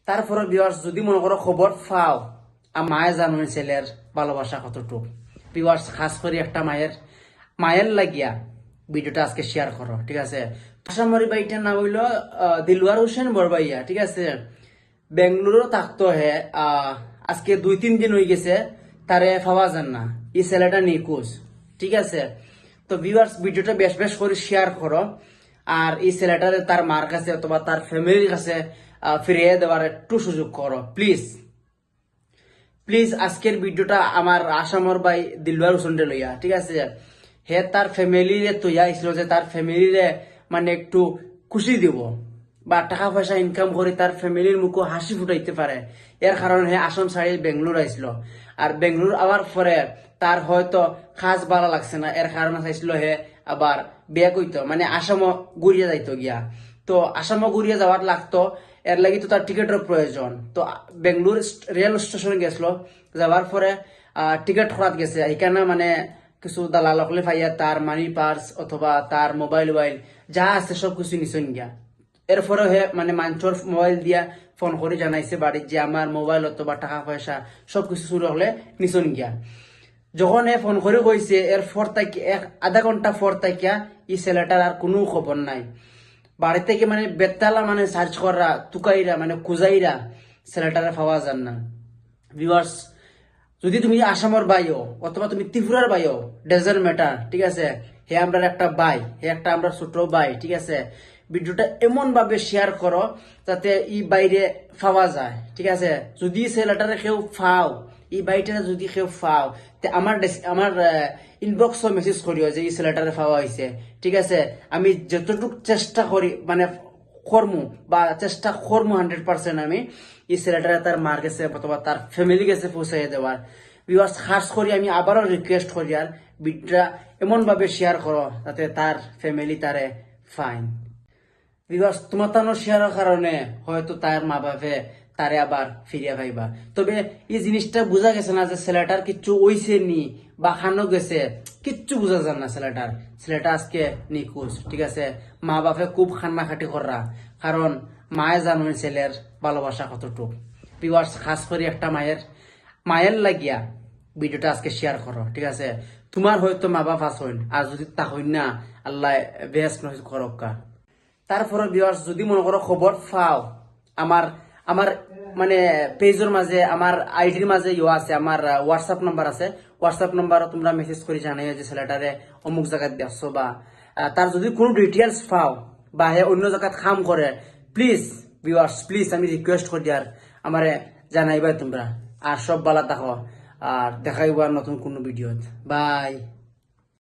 তারপরে ভিউয়ার্স যদি মনে করো খবর পাও মায়ে জানুন ছেলের ভালোবাসা কতটুকু। ভিউয়ার্স খাস করে একটা মায়ের লাগিয়া ভিডিওটা আজকে শেয়ার করো, ঠিক আছে। আসামরি বাইটার নাম হইল দিলওয়ার হোসেন বরবাইয়া, ঠিক আছে। বেঙ্গলুরু থাকতো হে। আজকে 2-3 দিন হয়ে গেছে তারে পাওয়া যান না, এই ছেলেটা নিখোঁজ, ঠিক আছে। তো ভিউয়ার্স ভিডিওটা বেশ বেশ করে শেয়ার করো, আর এই ছেলেটারে তার মার কাছে অথবা তার ফ্যামিলির কাছে ফিরিয়ে দেওয়ার একটু সুযোগ করো প্লিজ। প্লিজ আজকের ভিডিওটা আমার আসামর ভাই দিলওয়ার হোসেন লইয়া, ঠিক আছে। হে তার ফ্যামিলিরে তৈয়া আইছিল যে তার ফ্যামিলিরে মানে একটু খুশি দিব বা টাকা পয়সা ইনকাম করে তার ফ্যামিলির মুখে হাসি ফুটাইতে পারে, এর কারণে হে আসাম ছাড়ি বেঙ্গলোর আইছিল। আর বেঙ্গলোর আবার পরে তার হয়তো খাস ভালো লাগছে না, এর কারণে চাইছিল হে আবার বিয়ে কইতো মানে আসামও ঘুরিয়ে যাইতো গিয়া। তো আসামও ঘুরিয়ে যাওয়ার লাগতো, এর লাগি তো তার টিকিটের প্রয়োজন। তো বেঙ্গলোর রেল স্টেশনে গেছিল, যাওয়ার পরে টিকিট খরাত গেছে, এখানে মানে কিছু দালাল হলে পাইয়া তার মানি পার্স অথবা তার মোবাইল যা আছে সব কিছু নিচন গিয়া। এরপরে হে মানে মানুষের মোবাইল দিয়া ফোন করে জানাইছে বাড়ির যে আমার মোবাইল অথবা টাকা পয়সা সবকিছু চুরি হলে নিচন গিয়া। যখন এ ফোন করে কইছে এরপর তাকে আধা ঘন্টা পর তাকিয়া এই ছেলেটার আর কোনো খবর নাই। বাড়ি থেকে মানে বেতালা মানে সার্চ করা তুকাইরা মানে খুঁজাইরা ছেলেটারে পাওয়া যান না। ভিউয়ার্স যদি তুমি আসামের বাইও অথবা তুমি ত্রিপুরার বাইও ডেজার্ট ম্যাটার, ঠিক আছে। হে আমরা একটা ভাই, হে একটা আমরা ছোট ভাই, ঠিক আছে। ভিডিওটা এমন ভাবে শেয়ার করো যাতে ই বাইরে পাওয়া যায়, ঠিক আছে। যদি ছেলেটারে কেউ ফাও, এই বাইটারে যদি কেউ ফাও তে আমার ইনবক্সও মেসেজ করিও যে এই ছেলেটারে পাওয়া হয়েছে, ঠিক আছে। আমি যতটুকু চেষ্টা করি মানে কর্মু বা চেষ্টা করবো 100% আমি এই ছেলেটারে তার মার গেছে অথবা তার ফ্যামিলি গেছে পৌঁছাই দেওয়ার। ভিউয়ার্স খাস করি আমি আবারও রিকোয়েস্ট করি আর ভিডিওটা এমন ভাবে শেয়ার করো যাতে তার ফ্যামিলি তারে ফাইন। ভিউয়ার্স তোমার তানোর শেয়ারের কারণে হয়তো তার মা বাপে তারে আবার ফিরিয়া পাইবা। তবে এই জিনিসটা বোঝা গেছে না যে ছেলেটার কিচ্ছু ওইছে নি বা খানো গেছে, কিচ্ছু বোঝা যায় না ছেলেটা আজকে নিখোঁজ, ঠিক আছে। মা বাপে খুব খান্নাখাটি করা, কারণ মায়ে জানুন ছেলের ভালোবাসা কতটুকু। ভিউয়ার্স খাস করে একটা মায়ের লাগিয়া ভিডিওটা আজকে শেয়ার করো, ঠিক আছে। তোমার হয়তো মা বাপ আসইন, আর যদি তা হইন না আল্লাহ বেশ নয় করক্কা। তারপরে ভিউয়ার্স যদি মনে করো খবর পাও আমার আমার মানে পেজের মাঝে আমার আইডির মাঝে আছে, আমার হোয়াটসঅ্যাপ নাম্বার আছে, হোয়াটসঅ্যাপ নাম্বারও তোমরা মেসেজ করে জানাই যে ছেলেটারে অমুক জায়গায় দেখছো বা তার যদি কোনো ডিটেলস পাও বা হে অন্য জায়গায় কাম করে প্লিজ ভিউয়ার্স প্লিজ আমি রিকোয়েস্ট করি আর আমারে জানাইবা তোমরা। আর সব বালা দেখো আর দেখাইবা নতুন কোনো ভিডিও। বাই।